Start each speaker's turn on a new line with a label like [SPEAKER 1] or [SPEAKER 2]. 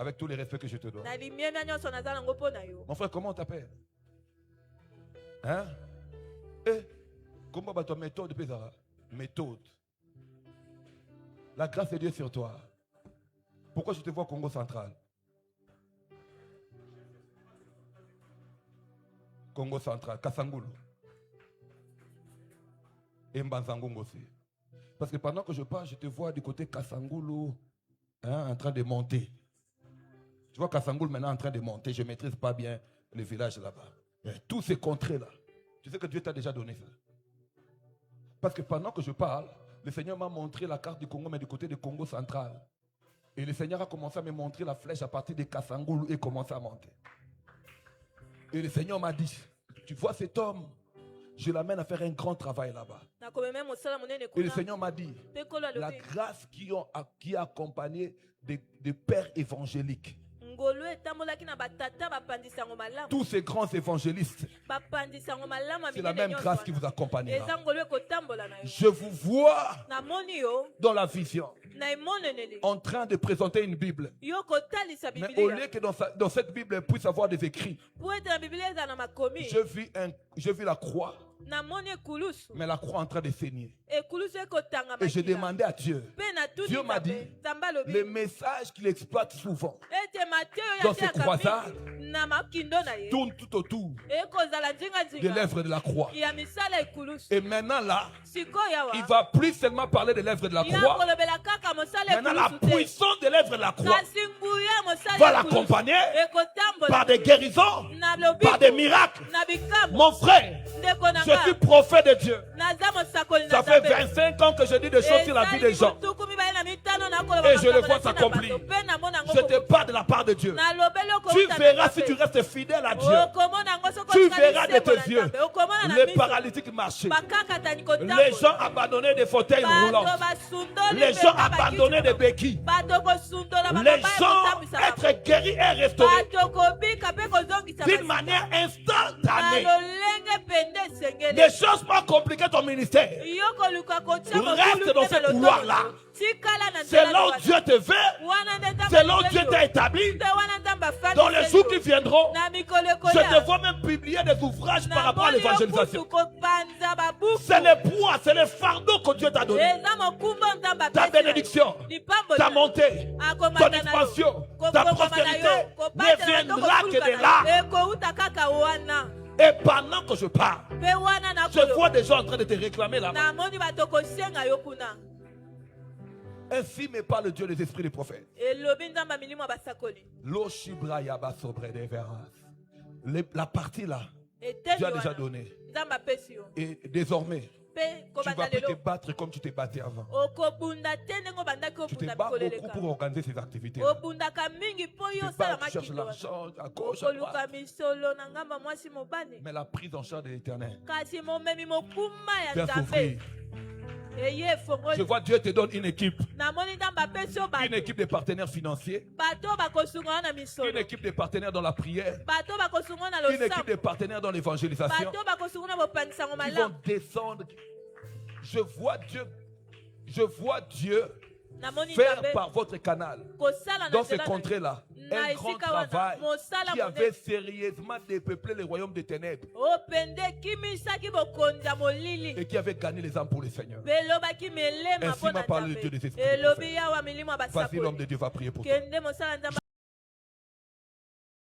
[SPEAKER 1] Avec tous les respects que je te donne. Mon frère, comment on t'appelle? Hein? Eh? Comment va ta méthode, Pézara? Méthode. La grâce de Dieu sur toi. Pourquoi je te vois au Congo central? Congo central, Kasangulu. Et Mbanzangongo aussi. Parce que pendant que je parle, je te vois du côté Kasangulu, hein, en train de monter. Tu vois Kasangulu maintenant en train de monter. Je ne maîtrise pas bien le village là-bas. Tous ces contrées-là. Tu sais que Dieu t'a déjà donné ça. Parce que pendant que je parle, le Seigneur m'a montré la carte du Congo, mais du côté du Congo central. Et le Seigneur a commencé à me montrer la flèche à partir de Kasangulu et commencé à monter. Et le Seigneur m'a dit, tu vois cet homme, je l'amène à faire un grand travail là-bas. Et le Seigneur m'a dit, la grâce qui a accompagné des pères évangéliques. Tous ces grands évangélistes, c'est la même grâce qui vous accompagnera. Je vous vois dans la vision en train de présenter une Bible. Mais au lieu que dans cette Bible elle puisse avoir des écrits, je vis la croix. Mais la croix en train de saigner. Et je demandais à Dieu. Dieu m'a dit, les messages qu'il exploite souvent dans ses croisades tournent tout autour de l'œuvre de la croix. Et maintenant là, il va plus seulement parler de l'œuvre de la croix. Maintenant la puissance de l'œuvre de la croix va l'accompagner par des guérisons, par des miracles. Mon frère, je suis prophète de Dieu. Ça fait 25 ans que je dis des choses sur la vie des gens. Et je le vois s'accomplir. Je te parle de la part de Dieu. Tu verras si tu restes fidèle à Dieu. Tu verras de tes yeux les paralytiques marcher. Les gens abandonnés des fauteuils roulants. Les gens abandonnés des béquilles. Les gens être guéris et restaurés d'une manière instantanée. Des choses pas compliquées ton ministère. Reste dans ce couloir-là. C'est là où Dieu te veut. C'est là où Dieu t'a établi. Dans les jours qui viendront, je te vois même publier des ouvrages par rapport à l'évangélisation. C'est les poids, c'est les fardeaux que Dieu t'a donné. Ta bénédiction, ta montée, ton expansion, ta prospérité ne viendra que de là. Et pendant que je parle, je vois des gens en train de te réclamer là-bas. Ainsi me parle Dieu des esprits des prophètes. La partie là, Dieu a déjà donné. Et désormais, tu ne vas plus te battre comme tu t'es battu avant. Tu te bats beaucoup pour organiser ces activités. Tu te bats, tu cherches l'argent à gauche, à droite. Mais la prise en charge de l'Éternel vient s'ouvrir. Je vois Dieu te donne une équipe. Une équipe de partenaires financiers. Une équipe de partenaires dans la prière. Une équipe de partenaires dans l'évangélisation. Ils vont descendre. Je vois Dieu faire par votre canal dans ces contrées-là un grand travail qui avait sérieusement dépeuplé le royaume des ténèbres et qui avait gagné les âmes pour le Seigneur. Ainsi m'a parlé le Dieu des esprits. Vas-y, l'homme de Dieu va prier pour toi.